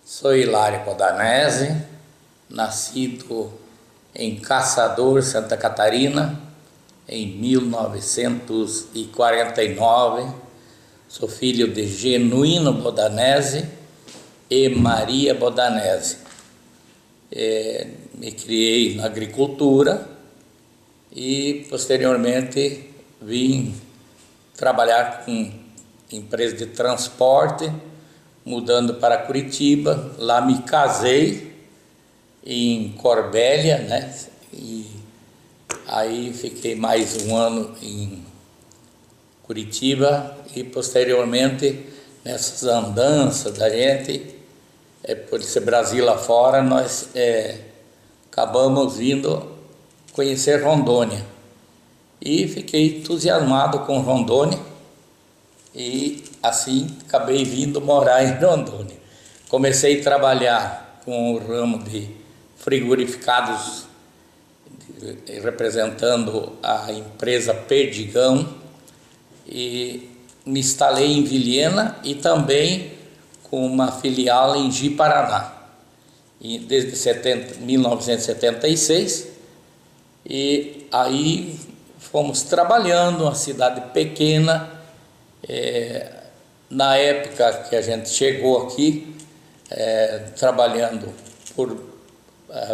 Sou Hilário Bodanese, nascido em Caçador, Santa Catarina, em 1949. Sou filho de Genuíno Bodanese e Maria Bodanese. Me criei na agricultura e posteriormente vim trabalhar com empresa de transporte, mudando para Curitiba. Lá me casei em Corbélia, né? E aí fiquei mais um ano em Curitiba e posteriormente nessas andanças da gente, por esse Brasil afora, nós acabamos vindo conhecer Rondônia e fiquei entusiasmado com Rondônia e assim acabei vindo morar em Rondônia. Comecei a trabalhar com o ramo de frigorificados, representando a empresa Perdigão, e me instalei em Vilhena e também com uma filial em Ji-Paraná, desde 1976, e aí fomos trabalhando, uma cidade pequena. Na época que a gente chegou aqui, trabalhando por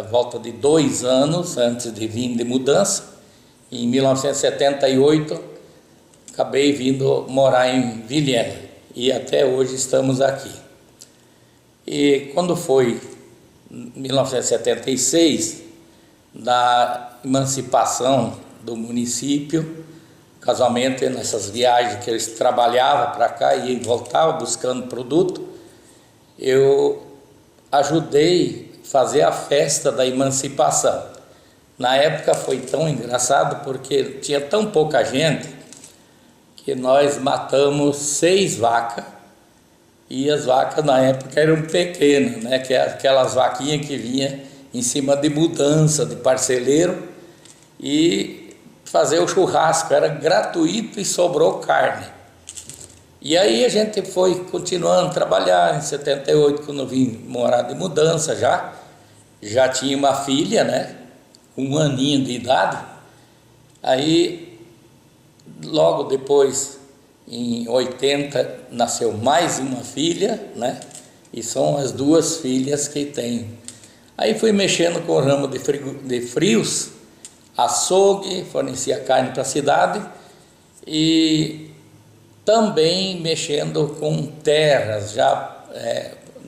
volta de 2 anos antes de vir de mudança, em 1978 acabei vindo morar em Vilhena e até hoje estamos aqui. E quando foi 1976, da emancipação do município, casualmente nessas viagens que eles trabalhavam para cá e voltavam buscando produto, eu ajudei a fazer a festa da emancipação. Na época foi tão engraçado porque tinha tão pouca gente que nós matamos 6 vacas, e as vacas na época eram pequenas, né? Que é aquelas vaquinhas que vinha em cima de mudança, de parceleiro, e fazer o churrasco era gratuito e sobrou carne. E aí a gente foi continuando a trabalhar. Em 78, quando eu vim morar de mudança, já tinha uma filha, né? 1 aninho de idade. Aí logo depois, em 80, nasceu mais uma filha, né? E são as 2 filhas que tem. Aí fui mexendo com o ramo de frios, açougue, fornecia carne para a cidade, e também mexendo com terras, já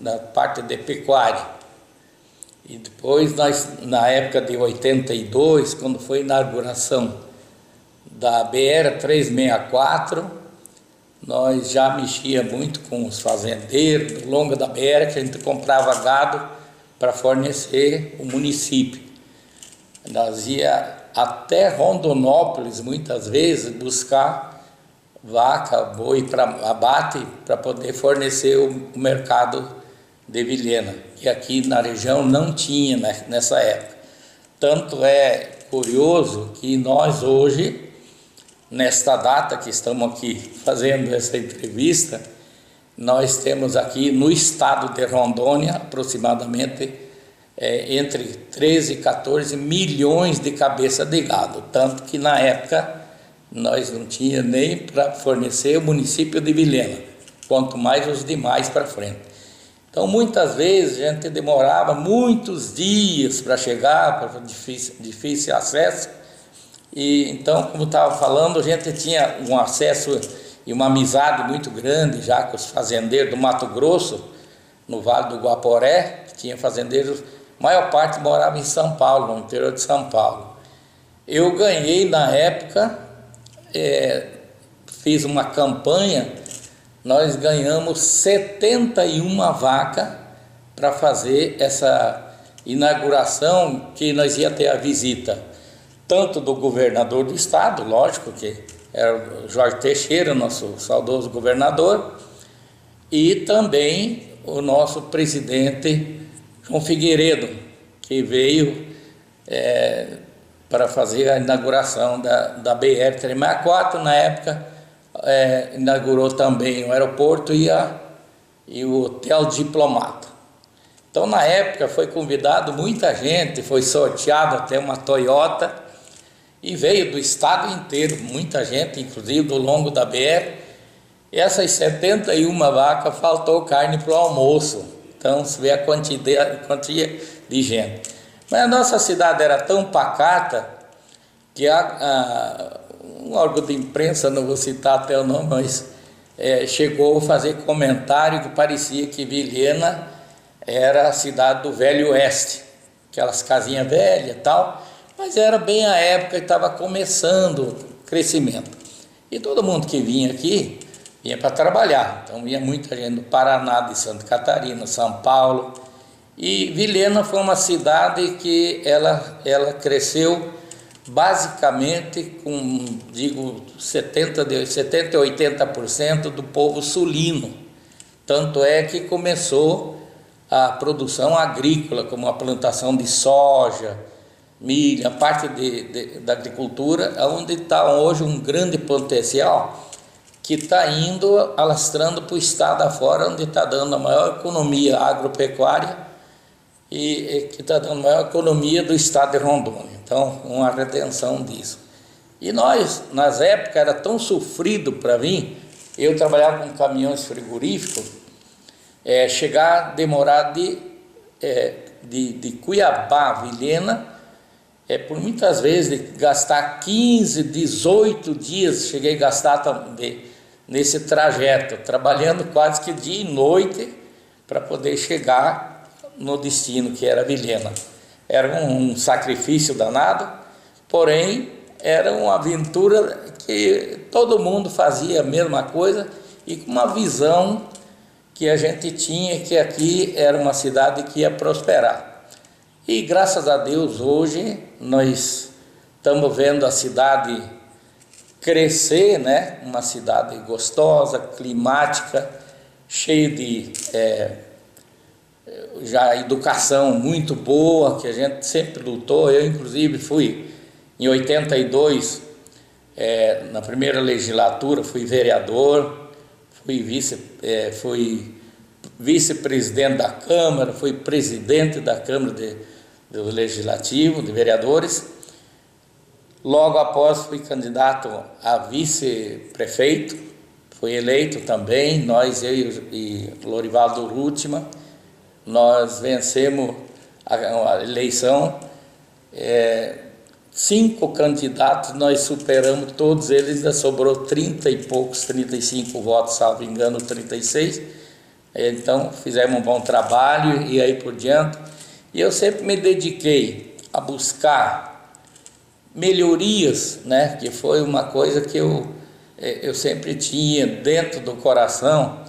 na parte de pecuária. E depois, na época de 82, quando foi a inauguração da BR-364, nós já mexia muito com os fazendeiros do longo da BR, que a gente comprava gado para fornecer o município. Nós ia até Rondonópolis, muitas vezes, buscar vaca, boi para abate, para poder fornecer o mercado de Vilhena, que aqui na região não tinha, né, nessa época. Tanto é curioso que nós hoje, nesta data que estamos aqui fazendo essa entrevista, nós temos aqui no estado de Rondônia aproximadamente entre 13 e 14 milhões de cabeças de gado, tanto que na época nós não tínhamos nem para fornecer o município de Vilhena, quanto mais os demais para frente. Então muitas vezes a gente demorava muitos dias para chegar, para difícil acesso. E então, como eu estava falando, a gente tinha um acesso e uma amizade muito grande já com os fazendeiros do Mato Grosso, no Vale do Guaporé, que tinha fazendeiros, a maior parte morava em São Paulo, no interior de São Paulo. Eu ganhei na época, fiz uma campanha, nós ganhamos 71 vacas para fazer essa inauguração, que nós ia ter a visita tanto do governador do estado, lógico que era o Jorge Teixeira, nosso saudoso governador, e também o nosso presidente João Figueiredo, que veio para fazer a inauguração da BR-364. Na época, inaugurou também o aeroporto e o Hotel Diplomata. Então, na época, foi convidado muita gente, foi sorteado até uma Toyota, e veio do estado inteiro, muita gente, inclusive do longo da BR. E essas 71 vacas faltou carne para o almoço. Então, você vê a quantia de gente. Mas a nossa cidade era tão pacata que um órgão de imprensa, não vou citar até o nome, mas chegou a fazer comentário que parecia que Vilhena era a cidade do Velho Oeste, aquelas casinhas velhas e tal, mas era bem a época que estava começando o crescimento. E todo mundo que vinha aqui, vinha para trabalhar. Então vinha muita gente do Paraná, de Santa Catarina, São Paulo. E Vilhena foi uma cidade que ela cresceu basicamente com, digo, 70 a 80% do povo sulino. Tanto é que começou a produção agrícola, como a plantação de soja, milho, a parte da agricultura, onde está hoje um grande potencial que está indo, alastrando para o estado afora, onde está dando a maior economia agropecuária e que está dando a maior economia do estado de Rondônia. Então, uma retenção disso. E nós, nas épocas, era tão sofrido para vir, eu trabalhava com caminhões frigoríficos, demorar de Cuiabá a Vilhena, por muitas vezes de gastar 15, 18 dias, cheguei a gastar também nesse trajeto, trabalhando quase que dia e noite para poder chegar no destino que era Vilhena. Era um sacrifício danado, porém era uma aventura que todo mundo fazia a mesma coisa e com uma visão que a gente tinha que aqui era uma cidade que ia prosperar. E graças a Deus hoje nós estamos vendo a cidade crescer, né? Uma cidade gostosa, climática, cheia de já educação muito boa, que a gente sempre lutou. Eu inclusive fui em 82, na primeira legislatura, fui vereador, fui vice-presidente da Câmara, fui presidente da Câmara do Legislativo, de vereadores. Logo após fui candidato a vice-prefeito, fui eleito também, eu e Lorivaldo Rútima, nós vencemos a eleição, 5 candidatos, nós superamos todos eles, ainda sobrou 30 e poucos, 35 votos, salvo engano, 36, então fizemos um bom trabalho e aí por diante. E eu sempre me dediquei a buscar melhorias, né? Que foi uma coisa que eu sempre tinha dentro do coração,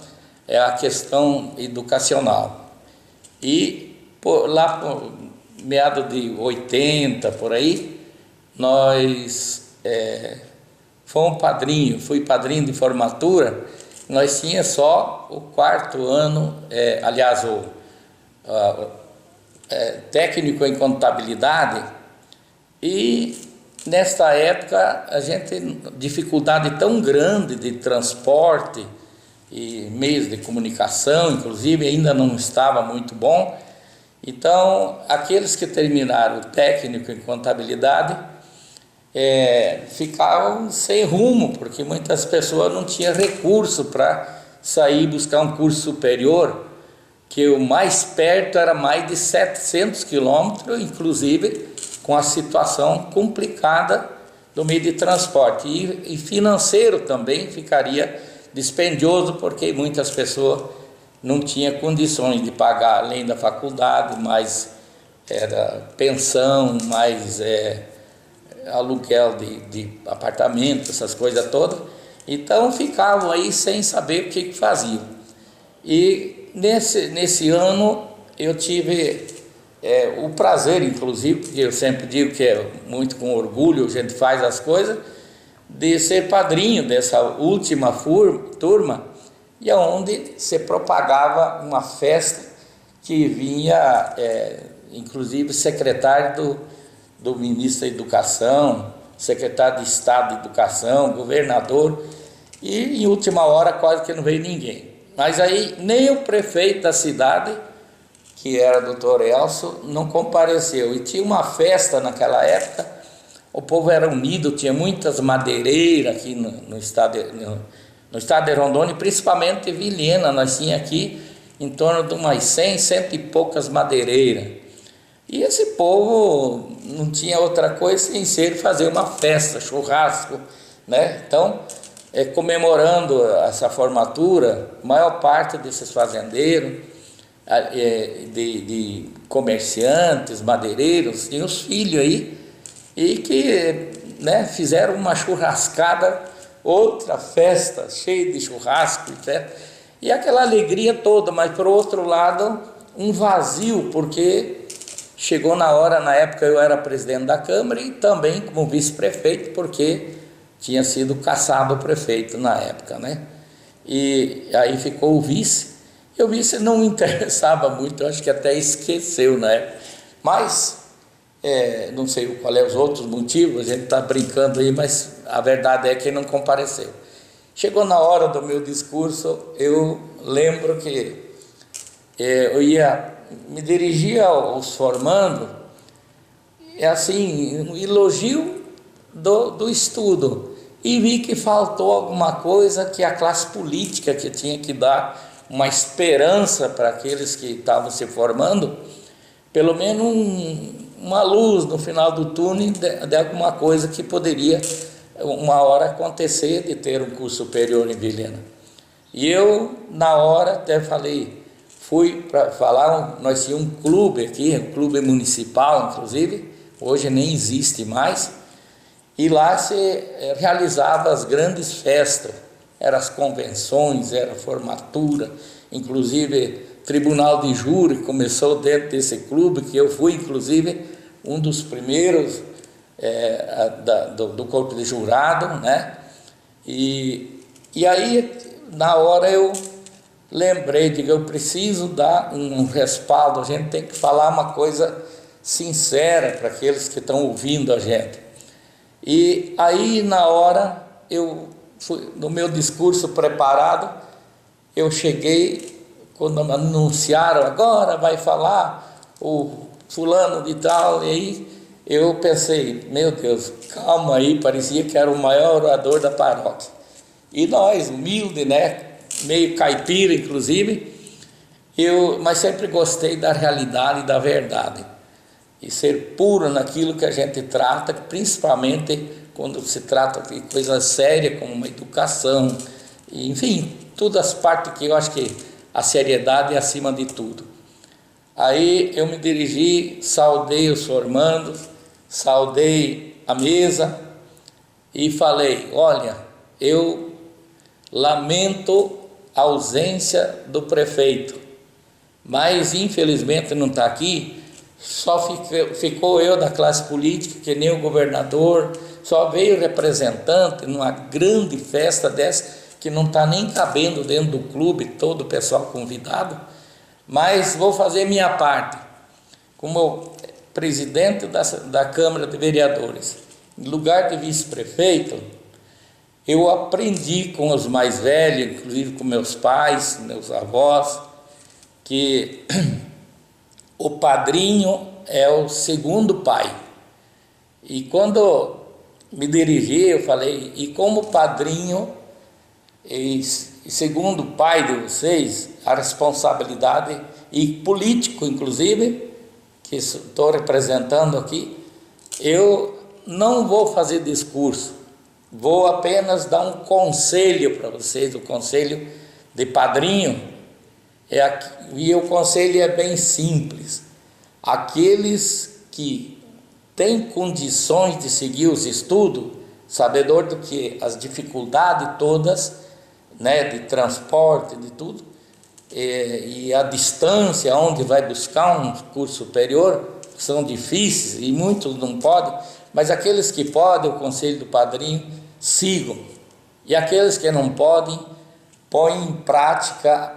a questão educacional. E lá por meados de 80, por aí, nós fui padrinho de formatura. Nós tínhamos só o 4º ano, aliás, técnico em contabilidade, e nesta época a gente dificuldade tão grande de transporte e meios de comunicação, inclusive ainda não estava muito bom. Então aqueles que terminaram o técnico em contabilidade ficavam sem rumo, porque muitas pessoas não tinham recurso para sair buscar um curso superior, que o mais perto era mais de 700 quilômetros, inclusive com a situação complicada do meio de transporte. E financeiro também ficaria dispendioso, porque muitas pessoas não tinham condições de pagar, além da faculdade, mais pensão, mais aluguel de apartamento, essas coisas todas. Então ficavam aí sem saber o que faziam. E nesse ano eu tive o prazer, inclusive, porque eu sempre digo que é muito com orgulho a gente faz as coisas, de ser padrinho dessa última turma, e onde se propagava uma festa que vinha, inclusive, secretário do ministro da Educação, secretário de Estado de Educação, governador, e em última hora quase que não veio ninguém. Mas aí nem o prefeito da cidade que era doutor Elcio, não compareceu. E tinha uma festa naquela época, o povo era unido, tinha muitas madeireiras aqui no estado de Rondônia, principalmente Vilhena. Nós tínhamos aqui em torno de umas 100, cento e poucas madeireiras. E esse povo não tinha outra coisa sem ser fazer uma festa, churrasco, né? Então, comemorando essa formatura, a maior parte desses fazendeiros, de comerciantes, madeireiros, tinham os filhos aí, e que, né, fizeram uma churrascada, outra festa cheia de churrasco, e aquela alegria toda, mas por outro lado um vazio, porque chegou na hora, na época eu era presidente da Câmara e também como vice-prefeito, porque tinha sido cassado o prefeito na época, né? E aí ficou o vice, e o vice não me interessava muito, eu acho que até esqueceu na época, mas não sei qual é os outros motivos, a gente está brincando aí, mas a verdade é que não compareceu. Chegou na hora do meu discurso, eu lembro que eu ia me dirigir aos formandos, assim, um elogio do estudo, e vi que faltou alguma coisa, que a classe política, que tinha que dar uma esperança para aqueles que estavam se formando, pelo menos uma luz no final do túnel de alguma coisa que poderia uma hora acontecer de ter um curso superior em Vilhena. E eu, na hora, até falei, fui para falar, nós tínhamos um clube aqui, um clube municipal, inclusive, hoje nem existe mais, e lá se realizava as grandes festas, eram as convenções, era a formatura, inclusive tribunal de júri começou dentro desse clube, que eu fui, inclusive, um dos primeiros do corpo de jurado, né? E aí, na hora eu lembrei, digo, eu preciso dar um respaldo, a gente tem que falar uma coisa sincera para aqueles que estão ouvindo a gente. E aí, na hora, eu fui, no meu discurso preparado, eu cheguei, quando anunciaram, agora vai falar o fulano de tal, e aí eu pensei, meu Deus, calma aí, parecia que era o maior orador da paróquia. E nós, humilde, né, meio caipira inclusive, mas sempre gostei da realidade e da verdade, e ser puro naquilo que a gente trata, principalmente quando se trata de coisa séria como uma educação, enfim, todas as partes que eu acho que a seriedade é acima de tudo. Aí eu me dirigi, saudei os formandos, saudei a mesa e falei, olha, eu lamento a ausência do prefeito, mas infelizmente não está aqui, só ficou eu da classe política, que nem o governador, só veio representante numa grande festa dessa, que não está nem cabendo dentro do clube, todo o pessoal convidado, mas vou fazer minha parte, como presidente da Câmara de Vereadores, em lugar de vice-prefeito, eu aprendi com os mais velhos, inclusive com meus pais, meus avós, que o padrinho é o segundo pai. E quando me dirigi, eu falei, e como padrinho e segundo pai de vocês, a responsabilidade, e político inclusive, que estou representando aqui, eu não vou fazer discurso, vou apenas dar um conselho para vocês, o conselho de padrinho, e o conselho é bem simples, aqueles que têm condições de seguir os estudos, sabedor do que as dificuldades todas, né, de transporte, de tudo, e a distância onde vai buscar um curso superior, são difíceis e muitos não podem, mas aqueles que podem, o conselho do padrinho, sigam. E aqueles que não podem, põem em prática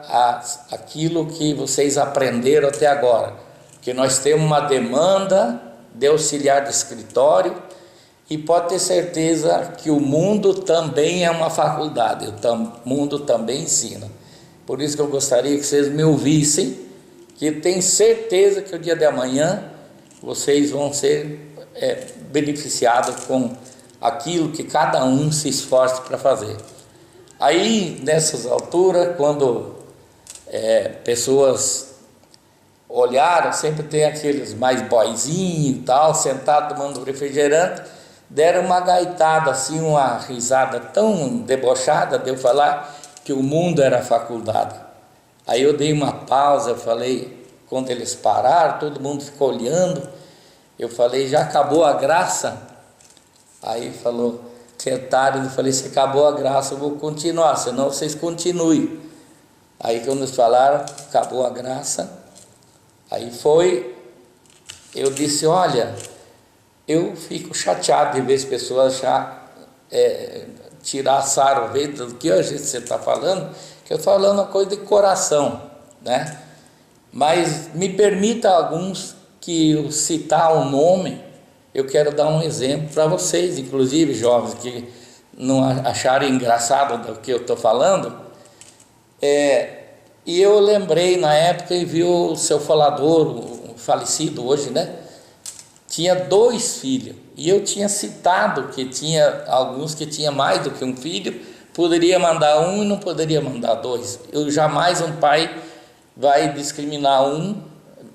aquilo que vocês aprenderam até agora. Porque nós temos uma demanda de auxiliar de escritório, e pode ter certeza que o mundo também é uma faculdade, o mundo também ensina. Por isso que eu gostaria que vocês me ouvissem, que tenho certeza que o dia de amanhã vocês vão ser beneficiados com aquilo que cada um se esforça para fazer. Aí, nessas alturas, quando pessoas olharam, sempre tem aqueles mais boizinhos e tal, sentado tomando refrigerante, deram uma gaitada assim, uma risada tão debochada de eu falar que o mundo era a faculdade. Aí eu dei uma pausa, eu falei, quando eles pararam, todo mundo ficou olhando, eu falei, já acabou a graça? Aí falou, secretário, eu falei, se acabou a graça, eu vou continuar, senão vocês continuem. Aí quando eles falaram, acabou a graça, aí eu disse, olha, eu fico chateado de ver as pessoas já tirar sarro do que a gente está falando, que eu estou falando uma coisa de coração, né? Mas me permita alguns que eu citar um nome, eu quero dar um exemplo para vocês, inclusive jovens que não acharem engraçado do que eu estou falando. E eu lembrei na época e vi o seu falador, o falecido hoje, né? Tinha 2 filhos, e eu tinha citado que tinha alguns que tinha mais do que um filho, poderia mandar um e não poderia mandar 2. Eu jamais um pai vai discriminar um,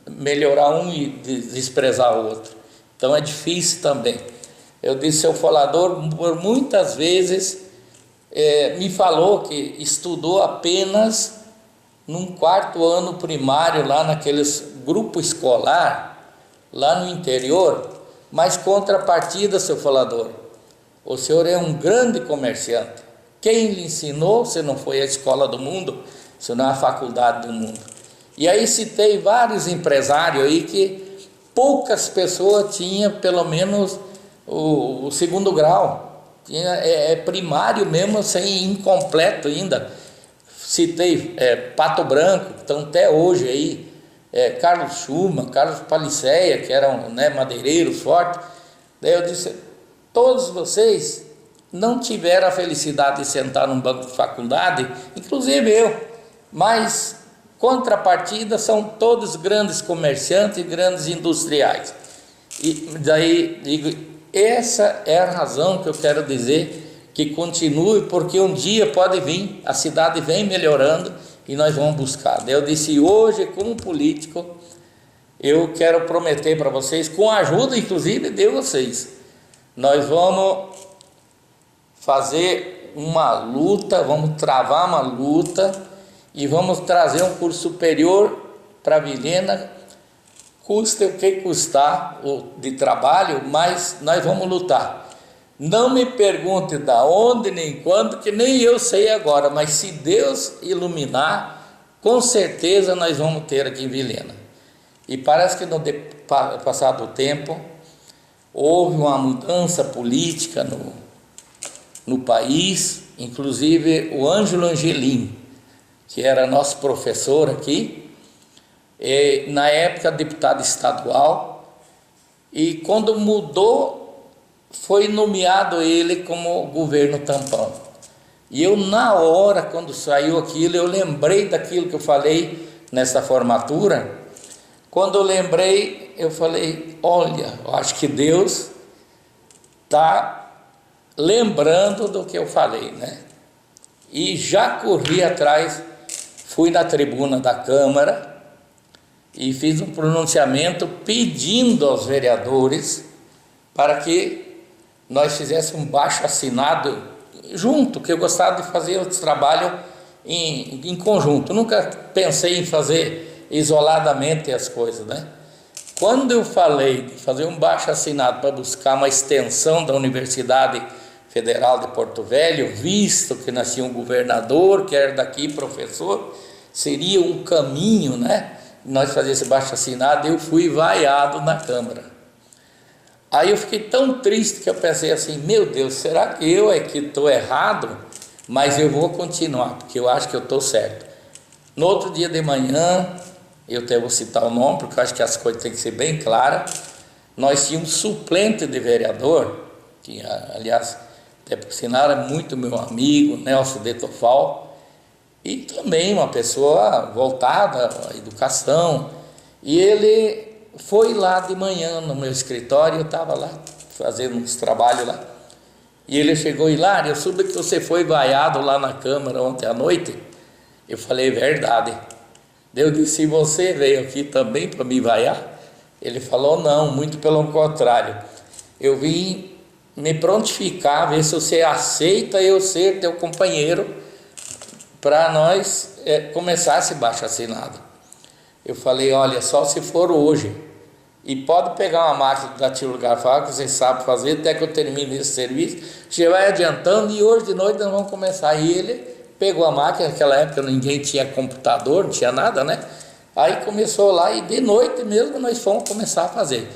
melhorar um e desprezar o outro. Então é difícil também. Eu disse, seu falador, por muitas vezes me falou que estudou apenas num 4º ano primário, lá naqueles grupo escolar, lá no interior, mas contrapartida, seu falador, o senhor é um grande comerciante. Quem lhe ensinou, se não foi a escola do mundo, se não é a faculdade do mundo? E aí citei vários empresários aí que poucas pessoas tinham pelo menos o 2º grau, tinha, primário mesmo, sem incompleto ainda. Citei Pato Branco, que estão até hoje aí, Carlos Schumann, Carlos Paliceia, que eram madeireiros fortes. Daí eu disse, todos vocês não tiveram a felicidade de sentar num banco de faculdade, inclusive eu, mas contrapartida são todos grandes comerciantes e grandes industriais. E daí digo, essa é a razão que eu quero dizer que continue, porque um dia pode vir, a cidade vem melhorando e nós vamos buscar. Eu disse, hoje, como político, eu quero prometer para vocês, com a ajuda inclusive de vocês, nós vamos fazer uma luta, vamos travar uma luta e vamos trazer um curso superior para Vilhena, custa o que custar de trabalho, mas nós vamos lutar. Não me pergunte da onde nem quando, que nem eu sei agora, mas se Deus iluminar, com certeza nós vamos ter aqui em Vilhena. E parece que no passar do tempo, houve uma mudança política no país, inclusive o Ângelo Angelim, que era nosso professor aqui, na época deputado estadual, e quando mudou, foi nomeado ele como governo tampão. E eu, na hora, quando saiu aquilo, eu lembrei daquilo que eu falei nessa formatura. Quando eu lembrei, eu falei, olha, eu acho que Deus está lembrando do que eu falei, né? E já corri atrás, fui na tribuna da Câmara e fiz um pronunciamento pedindo aos vereadores para que nós fizéssemos um baixo-assinado junto, que eu gostava de fazer esse trabalho em conjunto. Nunca pensei em fazer isoladamente as coisas, né? Quando eu falei de fazer um baixo-assinado para buscar uma extensão da Universidade Federal de Porto Velho, visto que nascia um governador, que era daqui professor, seria um caminho, né? Nós fazer esse baixo-assinado, eu fui vaiado na Câmara. Aí eu fiquei tão triste que eu pensei assim, meu Deus, será que eu que estou errado? Mas eu vou continuar, porque eu acho que eu estou certo. No outro dia de manhã, eu até vou citar o nome, porque eu acho que as coisas têm que ser bem claras, nós tínhamos um suplente de vereador, que aliás, até por sinal, é muito meu amigo, Nelson de Tofal, e também uma pessoa voltada à educação. E ele foi lá de manhã no meu escritório, eu estava lá fazendo uns trabalhos lá, e ele chegou: Hilário, eu soube que você foi vaiado lá na Câmara ontem à noite. Eu falei: verdade. Eu disse: e você veio aqui também para me vaiar? Ele falou: não, muito pelo contrário, eu vim me prontificar, ver se você aceita eu ser teu companheiro para nós começar esse abaixo-assinado. Eu falei: olha, só se for hoje, e pode pegar uma máquina da Tilo Garfal, que você sabe fazer, até que eu termine esse serviço, você vai adiantando, e hoje de noite nós vamos começar. E ele pegou a máquina, naquela época ninguém tinha computador, não tinha nada, né? Aí começou lá, e de noite mesmo nós fomos começar a fazer.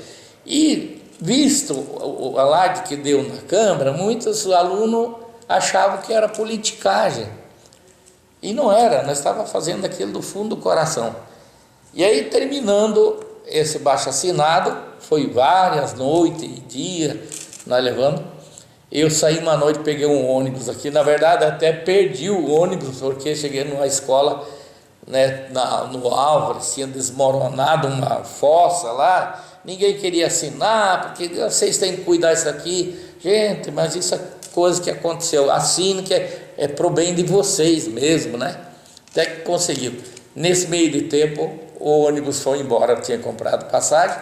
E visto o alarde que deu na Câmara, muitos alunos achavam que era politicagem, e não era, nós estávamos fazendo aquilo do fundo do coração. E aí, terminando esse baixo-assinado, foi várias noites e dias nós levando. Eu saí uma noite, peguei um ônibus aqui, na verdade até perdi o ônibus, porque cheguei numa escola, né, no Álvares, tinha desmoronado uma fossa lá, ninguém queria assinar, porque vocês têm que cuidar disso aqui. Gente, mas isso é coisa que aconteceu, assino que é pro bem de vocês mesmo, né? Até que conseguiu. Nesse meio de tempo, o ônibus foi embora, eu tinha comprado passagem.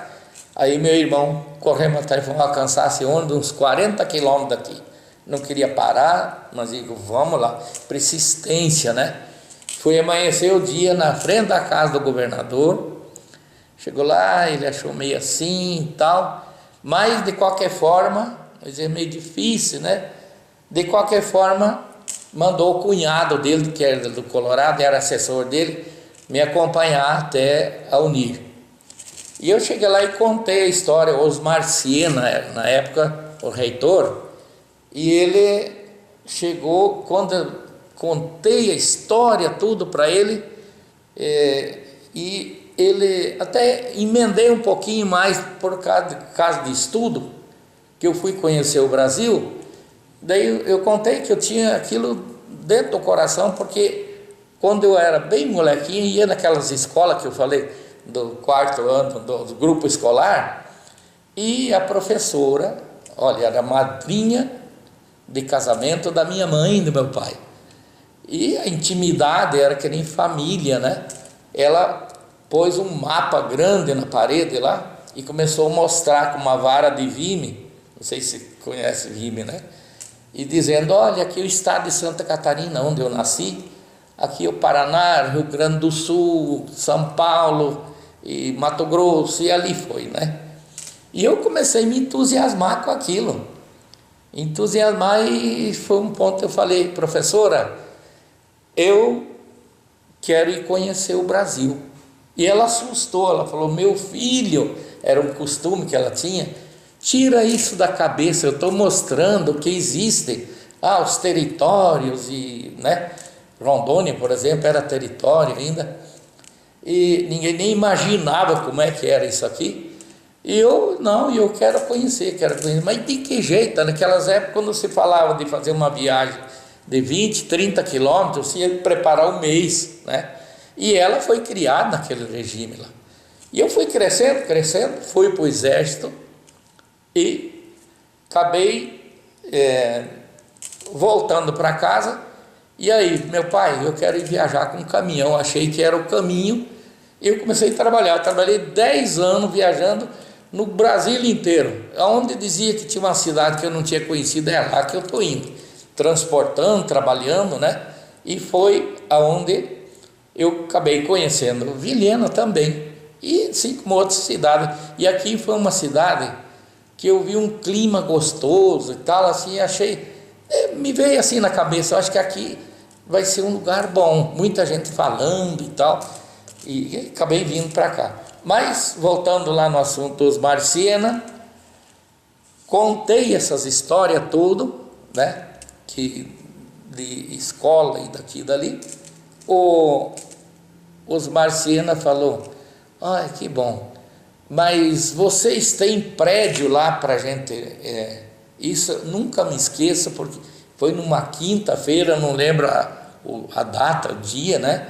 Aí meu irmão corremos atrás, fomos alcançar esse ônibus uns 40 quilômetros daqui. Não queria parar, mas digo: vamos lá, persistência, né? Foi amanhecer o dia na frente da casa do governador. Chegou lá, ele achou meio assim e tal, mas de qualquer forma, é meio difícil, né? De qualquer forma, mandou o cunhado dele, que era do Colorado, era assessor dele, me acompanhar até a Unir. E eu cheguei lá e contei a história, Osmar Siena, na época, o reitor, e ele chegou, quando eu contei a história, tudo para ele, e ele até emendei um pouquinho mais por causa de estudo, que eu fui conhecer o Brasil. Daí eu contei que eu tinha aquilo dentro do coração, porque quando eu era bem molequinho, ia naquelas escolas que eu falei, do quarto ano, do grupo escolar, e a professora, olha, era madrinha de casamento da minha mãe e do meu pai. E a intimidade era que nem família, né? Ela pôs um mapa grande na parede lá e começou a mostrar com uma vara de vime, não sei se conhece vime, né? E dizendo: olha, aqui é o estado de Santa Catarina, onde eu nasci, aqui é o Paraná, Rio Grande do Sul, São Paulo e Mato Grosso, e ali foi, né? E eu comecei a me entusiasmar com aquilo, e foi um ponto que eu falei: professora, eu quero ir conhecer o Brasil. E ela assustou, ela falou: meu filho, era um costume que ela tinha, tira isso da cabeça, eu estou mostrando que existem os territórios, e, né, Rondônia, por exemplo, era território ainda, e ninguém nem imaginava como é que era isso aqui. E eu quero conhecer, mas de que jeito? Naquelas épocas, quando se falava de fazer uma viagem de 20, 30 quilômetros, você ia preparar um mês, né? E ela foi criada naquele regime lá. E eu fui crescendo, fui para o exército e acabei voltando para casa. E aí, meu pai, eu quero ir viajar com um caminhão, achei que era o caminho, e eu comecei a trabalhar. Eu trabalhei 10 anos viajando no Brasil inteiro. Onde dizia que tinha uma cidade que eu não tinha conhecido, é lá que eu estou indo, transportando, trabalhando, né? E foi aonde eu acabei conhecendo Vilhena também, e 5 outras cidades. E aqui foi uma cidade que eu vi um clima gostoso e tal, assim, achei, me veio assim na cabeça: eu acho que aqui vai ser um lugar bom, muita gente falando e tal, e acabei vindo para cá. Mas, voltando lá no assunto dos Osmar Siena, contei essas histórias tudo, né, de escola e daqui e dali. O Osmar Siena falou: ai, que bom, mas vocês têm prédio lá para a gente? Isso nunca me esqueço, porque foi numa quinta-feira, não lembro a data, o dia, né?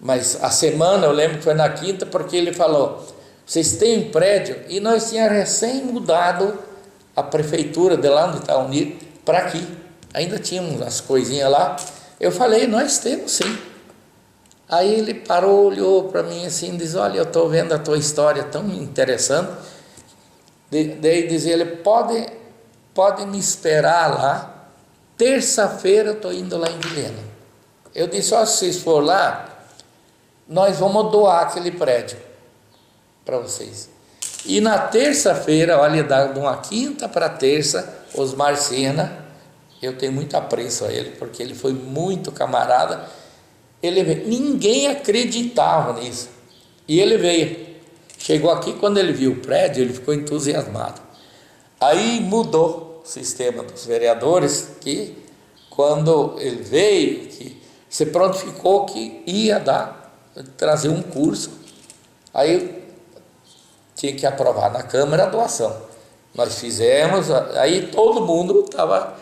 Mas a semana, eu lembro que foi na quinta, porque ele falou, vocês têm um prédio? E nós tínhamos recém mudado a prefeitura de lá onde está unido para aqui. Ainda tínhamos as coisinhas lá. Eu falei, nós temos sim. Aí ele parou, olhou para mim assim, diz, olha, eu estou vendo a tua história tão interessante. Daí dizia ele, pode me esperar lá, terça-feira eu estou indo lá em Vilhena. Eu disse, ó, se vocês for lá, nós vamos doar aquele prédio para vocês. E na terça-feira, olha, de uma quinta para terça, Osmar Sena, eu tenho muito apreço a ele, porque ele foi muito camarada, ele veio, ninguém acreditava nisso, e ele veio, chegou aqui, quando ele viu o prédio, ele ficou entusiasmado. Aí mudou o sistema dos vereadores, que quando ele veio, que se prontificou que ia trazer um curso, aí tinha que aprovar na Câmara a doação. Nós fizemos, aí todo mundo estava,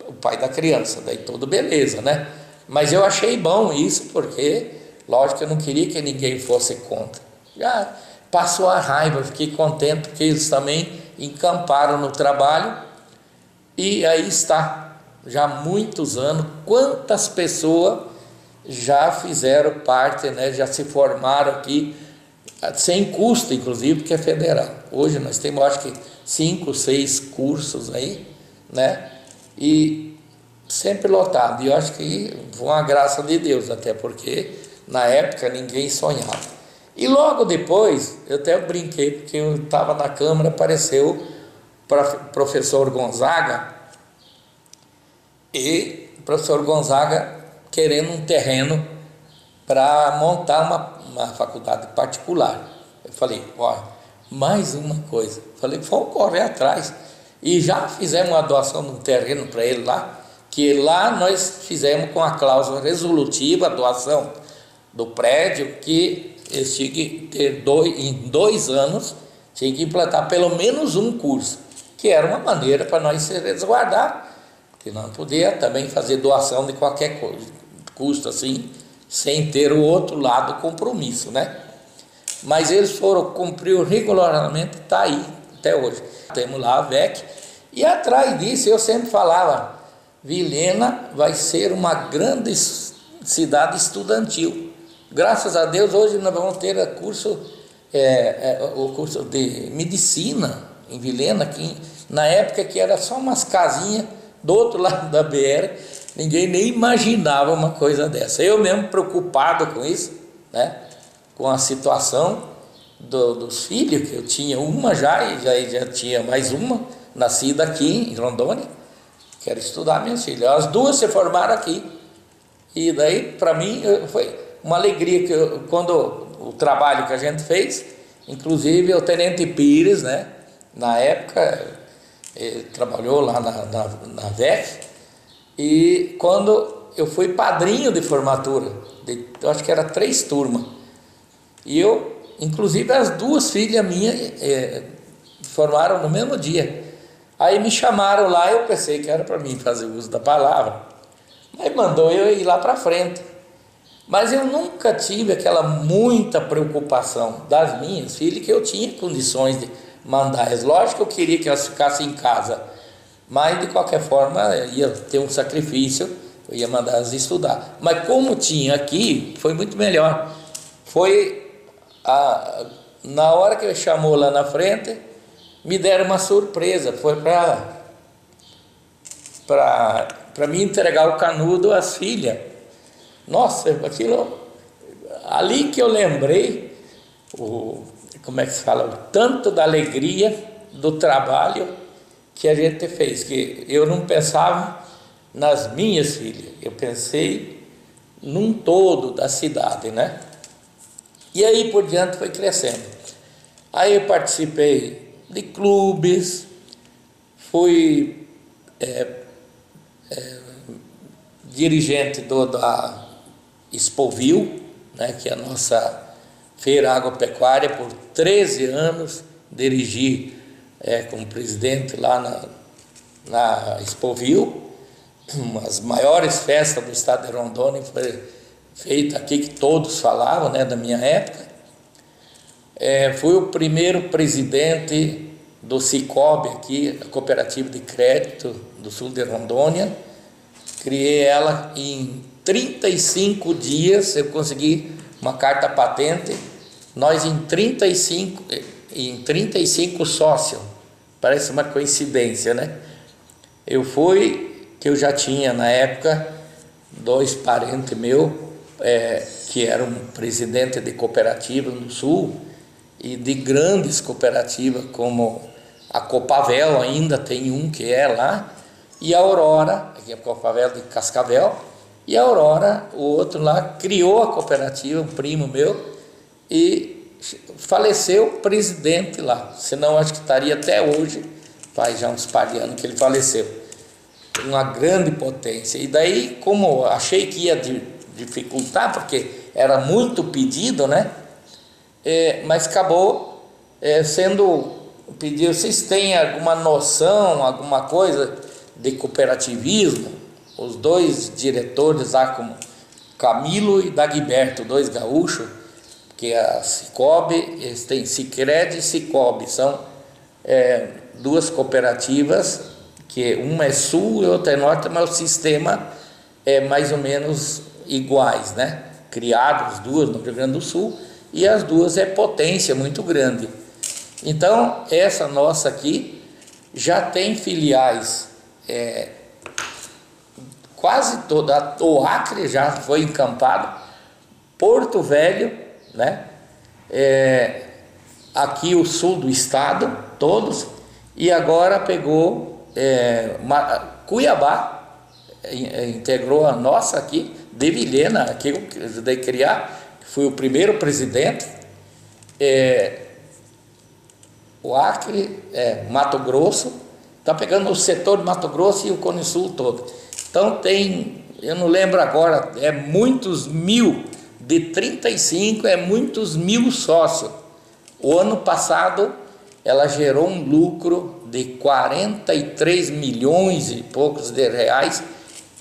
o pai da criança, daí tudo beleza, né? Mas eu achei bom isso, porque, lógico, eu não queria que ninguém fosse contra. Já passou a raiva, fiquei contente, porque eles também encamparam no trabalho, e aí está, já há muitos anos, quantas pessoas já fizeram parte, né, já se formaram aqui, sem custo, inclusive, porque é federal. Hoje nós temos, acho que, 5, 6 cursos aí, né, e sempre lotado, e eu acho que foi uma graça de Deus, até porque na época ninguém sonhava. E logo depois, eu até brinquei, porque eu estava na Câmara, apareceu o professor Gonzaga, e o professor Gonzaga querendo um terreno para montar uma faculdade particular. Eu falei, olha, mais uma coisa. Falei, vamos correr atrás. E já fizemos uma doação de um terreno para ele lá, que lá nós fizemos com a cláusula resolutiva, a doação do prédio, que eles tinham que ter em 2 anos, tinha que implantar pelo menos um curso, que era uma maneira para nós se resguardar, que não podia também fazer doação de qualquer custo assim, sem ter o outro lado compromisso, né? Mas eles foram cumprir regularmente, está aí até hoje. Temos lá a VEC, e atrás disso eu sempre falava, Vilhena vai ser uma grande cidade estudantil. Graças a Deus, hoje nós vamos ter o curso de medicina em Vilhena, que na época que era só umas casinhas do outro lado da BR, ninguém nem imaginava uma coisa dessa. Eu mesmo preocupado com isso, né? Com a situação dos filhos, que eu tinha uma já, e já tinha mais uma, nascida aqui em Rondônia, quero estudar minhas filhas. As duas se formaram aqui. E daí, para mim, foi uma alegria que quando o trabalho que a gente fez, inclusive o Tenente Pires, né? Na época, ele trabalhou lá na VEC, e quando eu fui padrinho de formatura, eu acho que era 3 turmas, e eu, inclusive as 2 filhas minhas formaram no mesmo dia. Aí me chamaram lá, eu pensei que era para mim fazer uso da palavra, mas mandou eu ir lá para frente. Mas eu nunca tive aquela muita preocupação das minhas filhas, que eu tinha condições de mandar. Lógico que eu queria que elas ficassem em casa, mas de qualquer forma ia ter um sacrifício, eu ia mandar elas estudar. Mas como tinha aqui, foi muito melhor. Na hora que ele chamou lá na frente, me deram uma surpresa, foi para me entregar o canudo às filhas. Nossa, aquilo, ali que eu lembrei, como é que se fala, o tanto da alegria do trabalho que a gente fez, que eu não pensava nas minhas filhas, eu pensei num todo da cidade, né? E aí por diante foi crescendo. Aí eu participei de clubes, fui dirigente da Expovil, né, que é a nossa feira agropecuária, por 13 anos, dirigi como presidente lá na Expovil, umas maiores festas do estado de Rondônia, foi feita aqui, que todos falavam, né, da minha época. Fui o primeiro presidente do Cicobi aqui, a cooperativa de crédito do sul de Rondônia. Criei ela em 35 dias, eu consegui uma carta patente. Nós em 35 sócios, parece uma coincidência, né? Que eu já tinha na época 2 parentes meus, que eram presidente de cooperativa no sul, e de grandes cooperativas como a Copavel, ainda tem um que é lá, e a Aurora, que é a Copavel de Cascavel, e a Aurora, o outro lá, criou a cooperativa, um primo meu, e faleceu o presidente lá, senão acho que estaria até hoje, faz já uns par de anos que ele faleceu. Uma grande potência. E daí, como achei que ia dificultar, porque era muito pedido, né? Mas acabou sendo pedido. Vocês têm alguma noção, alguma coisa de cooperativismo? Os 2 diretores lá, como Camilo e Dagberto, 2 gaúchos, que é a Cicobi, eles têm Sicredi e Cicobi, são 2 cooperativas, que uma é sul e outra é norte, mas o sistema é mais ou menos iguais, né? Criadas as 2 no Rio Grande do Sul, e as 2 é potência muito grande. Então, essa nossa aqui já tem filiais, quase toda, o Acre já foi encampado, Porto Velho, né? Aqui o sul do estado, todos, e agora pegou Cuiabá, integrou a nossa aqui, de Vilhena, aqui eu ajudei a criar, fui o primeiro presidente. O Acre, Mato Grosso, está pegando o setor de Mato Grosso e o Cone Sul todo. Então tem, eu não lembro agora, muitos mil, de 35, muitos mil sócios. O ano passado ela gerou um lucro de 43 milhões e poucos de reais,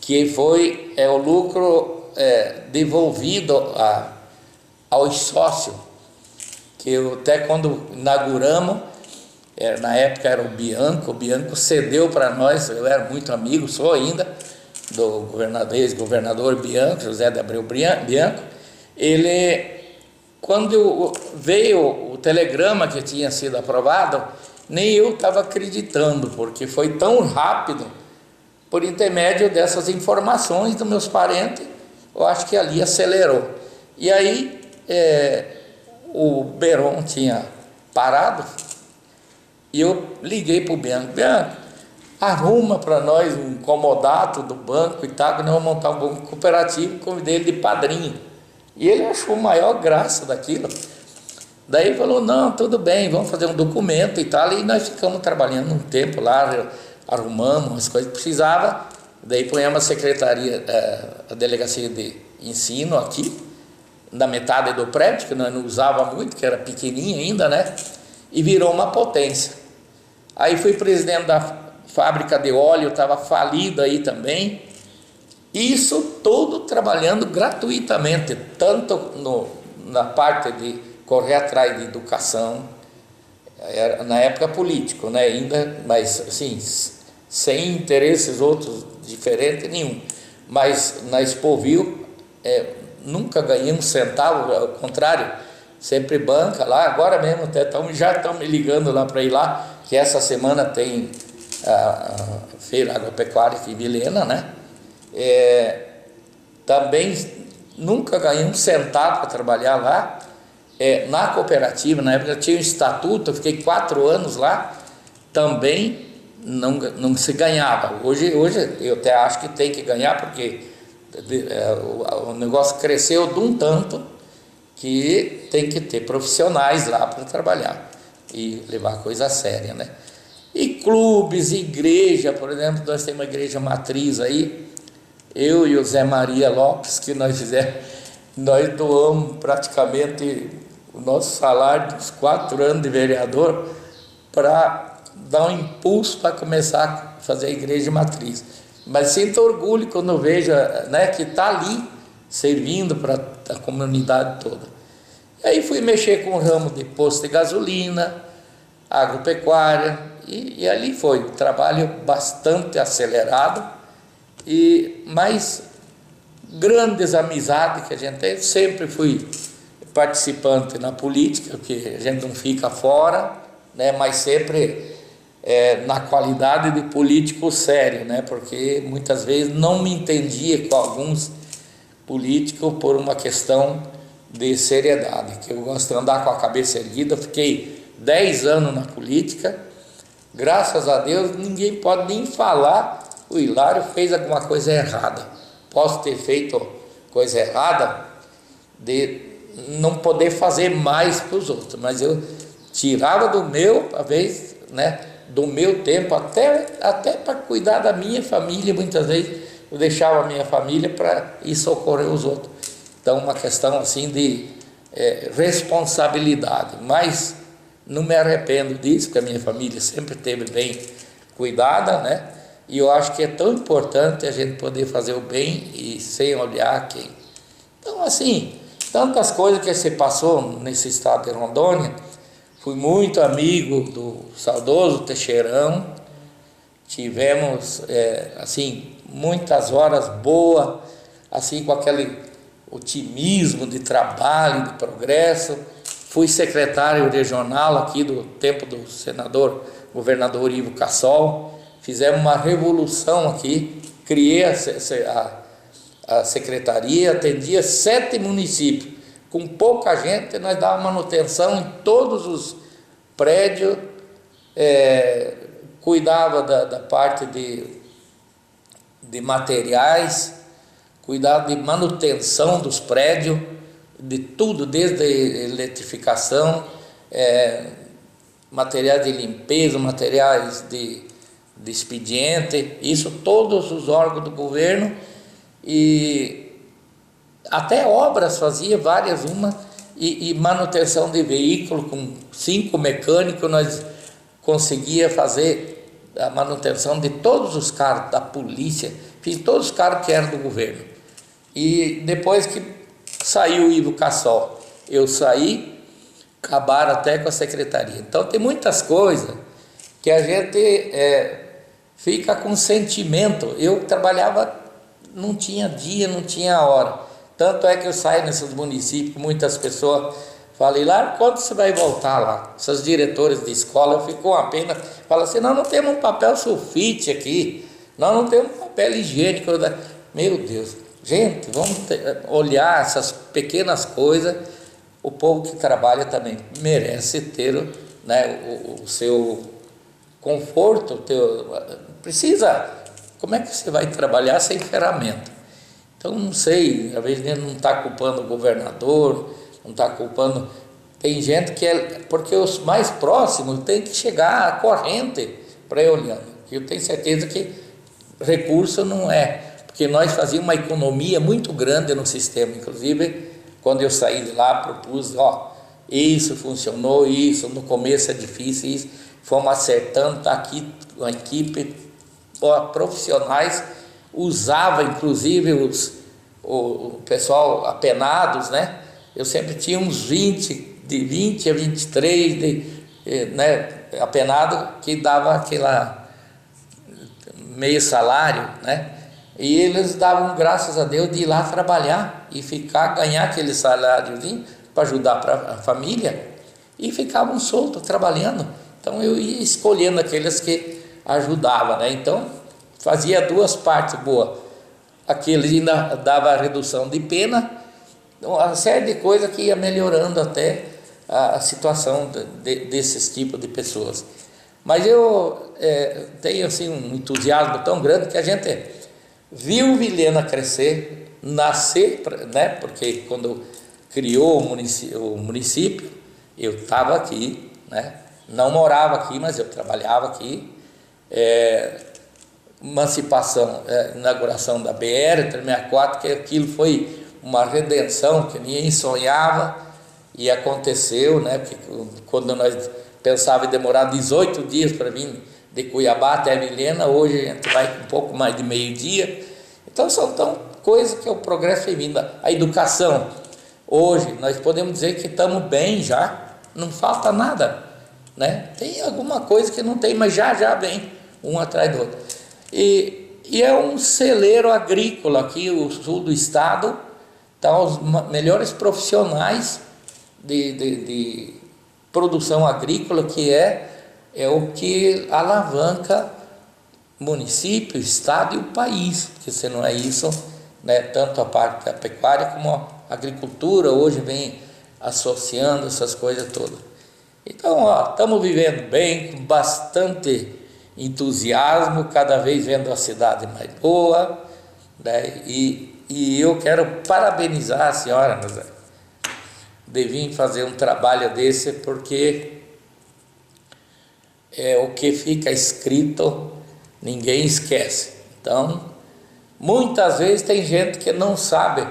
que foi o lucro devolvido aos sócios, que até quando inauguramos, na época era o Bianco cedeu para nós, eu era muito amigo, sou ainda, do ex-governador Bianco, José de Abreu Bianco. Ele, quando veio o telegrama que tinha sido aprovado, nem eu estava acreditando, porque foi tão rápido, por intermédio dessas informações dos meus parentes, eu acho que ali acelerou. E aí o Beron tinha parado, e eu liguei para o Bianco: arruma para nós um comodato do banco e tal, que nós vamos montar um banco cooperativo. Convidei ele de padrinho, e ele achou a maior graça daquilo. Daí ele falou: não, tudo bem, vamos fazer um documento e tal. E nós ficamos trabalhando um tempo lá, arrumamos as coisas que precisava. Daí ponhamos a secretaria, a delegacia de ensino aqui, na metade do prédio, que nós não usava muito, que era pequenininho ainda, né? E virou uma potência. Aí fui presidente da fábrica de óleo, estava falido aí também. Isso tudo trabalhando gratuitamente, tanto na parte de correr atrás de educação, era, na época político, né, ainda, mas assim, sem interesses outros diferentes nenhum. Mas na Expovil nunca ganhei um centavo, ao contrário, sempre banca lá. Agora mesmo até já estão me ligando lá para ir lá, que essa semana tem a Feira Agropecuária aqui em Vilhena, né? Também nunca ganhei um centavo para trabalhar lá. Na cooperativa, na época tinha um estatuto, eu fiquei 4 anos lá, também não se ganhava. Hoje eu até acho que tem que ganhar, porque o negócio cresceu de um tanto que tem que ter profissionais lá para trabalhar e levar a coisa a séria, né? E clubes, igreja, por exemplo, nós temos uma igreja matriz aí, eu e o Zé Maria Lopes, que nós doamos praticamente o nosso salário dos 4 anos de vereador para dar um impulso para começar a fazer a igreja matriz. mas sinto orgulho quando eu vejo, né, que está ali servindo para a comunidade toda. E aí fui mexer com o ramo de posto de gasolina, agropecuária, e ali foi trabalho bastante acelerado, mas grandes amizades que a gente tem. Sempre fui participante na política, porque a gente não fica fora, né, mas sempre na qualidade de político sério, né, porque muitas vezes não me entendia com alguns políticos por uma questão de seriedade, que eu gosto de andar com a cabeça erguida. Fiquei 10 anos na política, graças a Deus ninguém pode nem falar o Hilário fez alguma coisa errada. Posso ter feito coisa errada de não poder fazer mais para os outros, mas eu tirava do meu, às vezes, né, do meu tempo, até para cuidar da minha família. Muitas vezes eu deixava a minha família para ir socorrer os outros. Então, uma questão assim de responsabilidade, mas não me arrependo disso, porque a minha família sempre esteve bem cuidada, né? E eu acho que é tão importante a gente poder fazer o bem e sem olhar quem. Então, assim, tantas coisas que você passou nesse estado de Rondônia. Fui muito amigo do saudoso Teixeirão. Tivemos, assim, muitas horas boas, assim, com aquele otimismo de trabalho, de progresso. Fui secretário regional aqui do tempo do governador Ivo Cassol. Fizemos uma revolução aqui, criei a secretaria, atendia 7 municípios. Com pouca gente, nós dávamos manutenção em todos os prédios, cuidava da parte de materiais, cuidava de manutenção dos prédios, de tudo, desde a eletrificação, materiais de limpeza, materiais de expediente, isso todos os órgãos do governo, e até obras fazia várias, e manutenção de veículo, com 5 mecânicos nós conseguia fazer a manutenção de todos os carros da polícia, fiz todos os carros que eram do governo. E depois que saiu o Ivo Cassol, eu saí, acabaram até com a secretaria. Então tem muitas coisas que a gente fica com sentimento. Eu trabalhava, não tinha dia, não tinha hora. Tanto é que eu saio nesses municípios, muitas pessoas falam: lá, quando você vai voltar lá? Essas diretores de escola, eu fico com a pena, falam assim: nós não temos um papel sulfite aqui, nós não temos papel higiênico. Meu Deus, gente, vamos olhar essas pequenas coisas. O povo que trabalha também merece ter, né, o seu conforto, precisa. Como é que você vai trabalhar sem ferramenta? Então, não sei, às vezes não está culpando o governador, não está culpando. Tem gente que porque os mais próximos têm que chegar à corrente para ir olhando. Eu tenho certeza que recurso não é, porque nós fazíamos uma economia muito grande no sistema. Inclusive, quando eu saí de lá, propus: isso funcionou, isso, no começo é difícil, isso, fomos acertando, está aqui uma equipe, profissionais, usava inclusive o pessoal apenados, né? Eu sempre tinha uns 20, de 20 a 23, né, apenado, que dava aquela meio salário, né? E eles davam, graças a Deus, de ir lá trabalhar e ganhar aquele saláriozinho para ajudar a família, e ficavam soltos trabalhando. Então eu ia escolhendo aqueles que ajudavam, né? Então fazia 2 partes boas. Aqueles ainda dava a redução de pena, uma série de coisas que ia melhorando até a situação desses tipos de pessoas. Mas eu tenho assim um entusiasmo tão grande que a gente viu Vilhena crescer, nascer, né? Porque quando criou o município, eu estava aqui, né? Não morava aqui, mas eu trabalhava aqui. Emancipação, inauguração da BR-364, que aquilo foi uma redenção que ninguém sonhava, e aconteceu, né? Porque quando nós pensávamos em demorar 18 dias para vir de Cuiabá até Vilhena, hoje a gente vai com um pouco mais de meio-dia. Então são coisas que o progresso vem vindo. A educação, hoje nós podemos dizer que estamos bem já, não falta nada, né? Tem alguma coisa que não tem, mas já vem um atrás do outro. E é um celeiro agrícola aqui, o sul do estado, tá os melhores profissionais de produção agrícola, que é o que alavanca município, estado e o país, porque se não é isso, né, tanto a parte da pecuária como a agricultura hoje vem associando essas coisas todas. Então, estamos vivendo bem, com bastante entusiasmo, cada vez vendo a cidade mais boa, né, e eu quero parabenizar a senhora, de vir fazer um trabalho desse, porque o que fica escrito ninguém esquece. Então, muitas vezes tem gente que não sabe,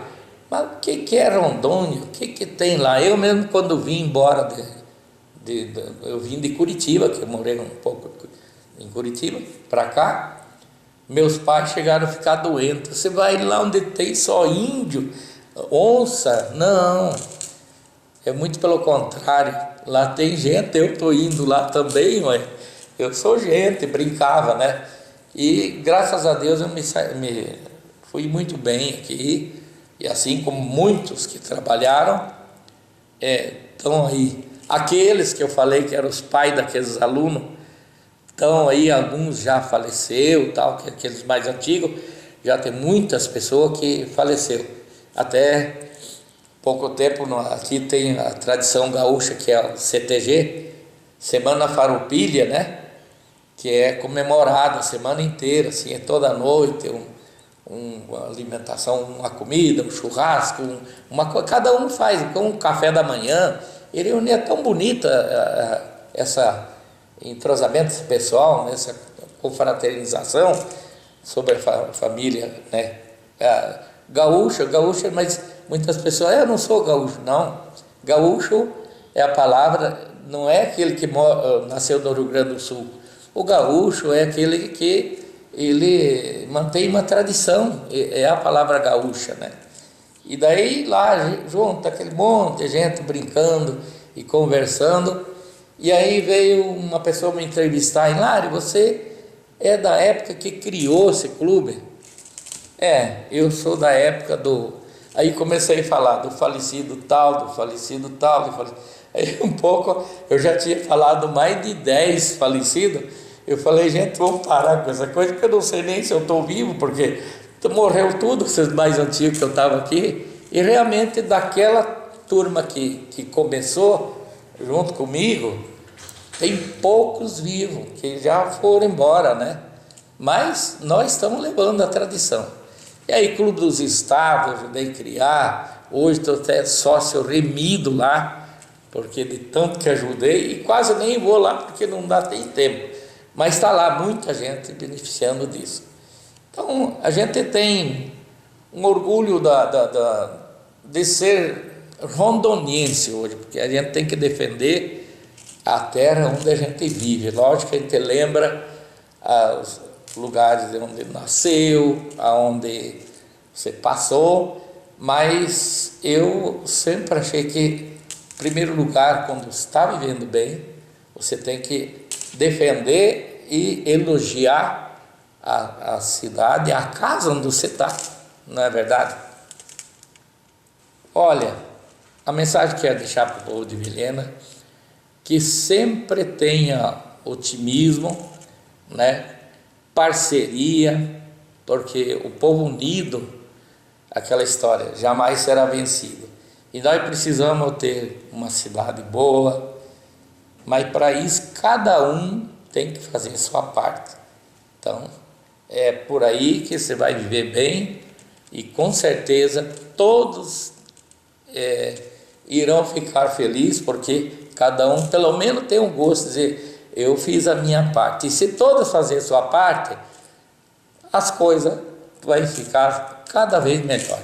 mas o que é Rondônia, o que tem lá? Eu mesmo, quando vim embora eu vim de Curitiba, que eu morei um pouco em Curitiba, para cá, meus pais chegaram a ficar doentes. Você vai lá onde tem só índio, onça? Não, é muito pelo contrário. Lá tem gente, eu estou indo lá também, mas eu sou gente, brincava, né? E graças a Deus eu me fui muito bem aqui, e assim como muitos que trabalharam, estão aí. Aqueles que eu falei que eram os pais daqueles alunos, estão aí, alguns já faleceu, tal, que aqueles mais antigos, já tem muitas pessoas que faleceram. Até pouco tempo, aqui tem a tradição gaúcha, que é o CTG, Semana Farroupilha, né? Que é comemorada a semana inteira, assim, é toda noite, uma alimentação, uma comida, um churrasco, cada um faz, com um café da manhã. É tão bonita essa entrosamento pessoal, né, essa confraternização sobre a família, né? Gaúcha, mas muitas pessoas, eu não sou gaúcho, não. Gaúcho é a palavra, não é aquele que nasceu no Rio Grande do Sul. O gaúcho é aquele que ele mantém uma tradição, é a palavra gaúcha, né? E daí lá junta aquele monte de gente brincando e conversando, e aí veio uma pessoa me entrevistar: Hilário, você é da época que criou esse clube? Eu sou da época Aí comecei a falar do falecido tal, Aí um pouco, eu já tinha falado mais de 10 falecidos. Eu falei, gente, vamos parar com essa coisa, porque eu não sei nem se eu estou vivo, porque morreu tudo, esses mais antigos que eu estava aqui. E realmente daquela turma que começou junto comigo, tem poucos vivos, que já foram embora, né? Mas nós estamos levando a tradição. E aí, Clube dos Estados, eu ajudei a criar. Hoje estou até sócio remido lá, porque de tanto que ajudei, e quase nem vou lá, porque não tem tempo. Mas está lá muita gente beneficiando disso. Então, a gente tem um orgulho de ser rondoniense hoje, porque a gente tem que defender a terra onde a gente vive. Lógico que a gente lembra os lugares onde nasceu, aonde você passou, mas eu sempre achei que, em primeiro lugar, quando está vivendo bem, você tem que defender e elogiar a cidade, a casa onde você está, não é verdade? Olha, a mensagem que eu quero deixar para o povo de Vilhena, que sempre tenha otimismo, né? Parceria, porque o povo unido, aquela história, jamais será vencido. E nós precisamos ter uma cidade boa, mas para isso cada um tem que fazer a sua parte. Então, é por aí que você vai viver bem, e com certeza todos irão ficar felizes, porque cada um pelo menos tem um gosto de dizer, eu fiz a minha parte. E se todos fazerem a sua parte, as coisas vão ficar cada vez melhor.